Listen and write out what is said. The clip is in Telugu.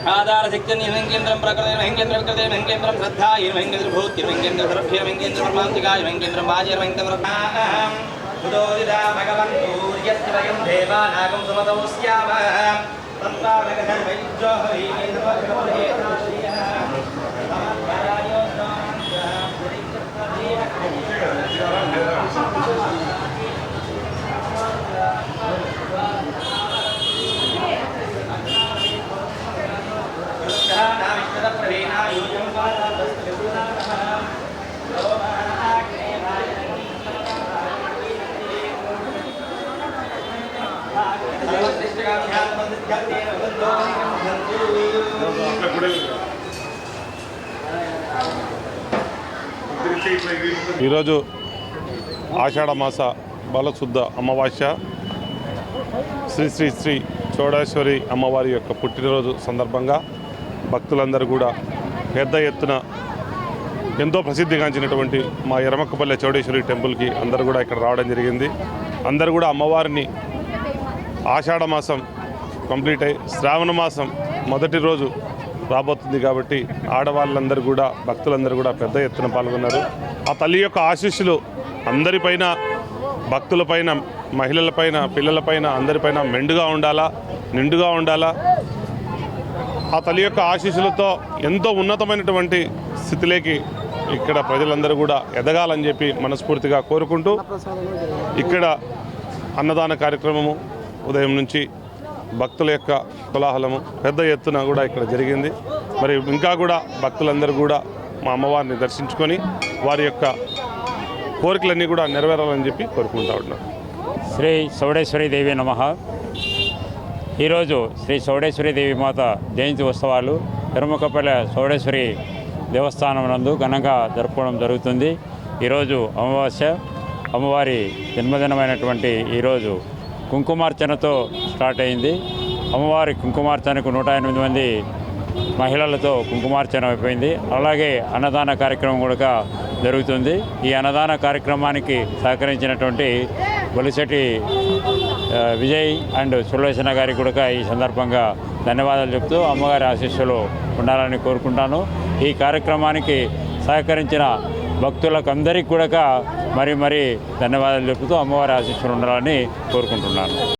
आधार शक्ति केन्द्र प्रकृति केन्द्र विकृति केन्द्र श्रद्धा केन्द्र भूति केन्द्र सर्भ्य केन्द्र परमांतिका केन्द्र बाजे केन्द्र बुधोदिता भगवन्तु यस्य वयं देवानागं सुमतौ स्यामः तन्तावगधं वैद्यो केन्द्र ఈరోజు ఆషాఢ మాస బలశుద్ధ అమావాస్య శ్రీ శ్రీ శ్రీ చౌడేశ్వరి అమ్మవారి యొక్క పుట్టినరోజు సందర్భంగా భక్తులందరూ కూడా పెద్ద ఎత్తున ఎంతో ప్రసిద్ధిగాంచినటువంటి మా ఎరమక్కపల్లె చౌడేశ్వరి టెంపుల్కి అందరూ కూడా ఇక్కడ రావడం జరిగింది. అందరూ కూడా అమ్మవారిని ఆషాఢ మాసం కంప్లీట్ అయ్యి శ్రావణ మాసం మొదటి రోజు రాబోతుంది కాబట్టి ఆడవాళ్ళందరూ కూడా భక్తులందరూ కూడా పెద్ద ఎత్తున పాల్గొన్నారు. ఆ తల్లి యొక్క ఆశీస్సులు అందరిపైన, భక్తులపైన, మహిళలపైన, పిల్లలపైన, అందరిపైన మెండుగా ఉండాలా, నిండుగా ఉండాలా. ఆ తల్లి యొక్క ఆశీస్సులతో ఎంతో ఉన్నతమైనటువంటి స్థితిలోకి ఇక్కడ ప్రజలందరూ కూడా ఎదగాలని చెప్పి మనస్ఫూర్తిగా కోరుకుంటూ ఇక్కడ అన్నదాన కార్యక్రమము ఉదయం నుంచి భక్తుల యొక్క కోలాహలము పెద్ద ఎత్తున కూడా ఇక్కడ జరిగింది. మరి ఇంకా కూడా భక్తులందరూ కూడా మా అమ్మవారిని దర్శించుకొని వారి యొక్క కోరికలన్నీ కూడా నెరవేరాలని చెప్పి కోరుకుంటా ఉన్నారు. శ్రీ చౌడేశ్వరి దేవి నమః. ఈరోజు శ్రీ చౌడేశ్వరి దేవి మాత జయంతి ఉత్సవాలు ఎరమక్కపల్లె చౌడేశ్వరి దేవస్థానం నందు ఘనంగా జరుపుకోవడం జరుగుతుంది. ఈరోజు అమావాస్య, అమ్మవారి జన్మదినమైనటువంటి ఈరోజు కుంకుమార్చనతో స్టార్ట్ అయింది. అమ్మవారి కుంకుమార్చనకు 108 మంది మహిళలతో కుంకుమార్చన అయిపోయింది. అలాగే అన్నదాన కార్యక్రమం కూడా జరుగుతుంది. ఈ అన్నదాన కార్యక్రమానికి సహకరించినటువంటి బొలిశెట్టి విజయ్ అండ్ సులోచన గారికి కూడా ఈ సందర్భంగా ధన్యవాదాలు చెప్తూ అమ్మగారి ఆశీస్సులు ఉండాలని కోరుకుంటాను. ఈ కార్యక్రమానికి సహకరించిన భక్తులకు అందరికీ కూడా మరీ ధన్యవాదాలు చెప్తూ అమ్మవారి ఆశీస్సులు ఉండాలని కోరుకుంటున్నాను.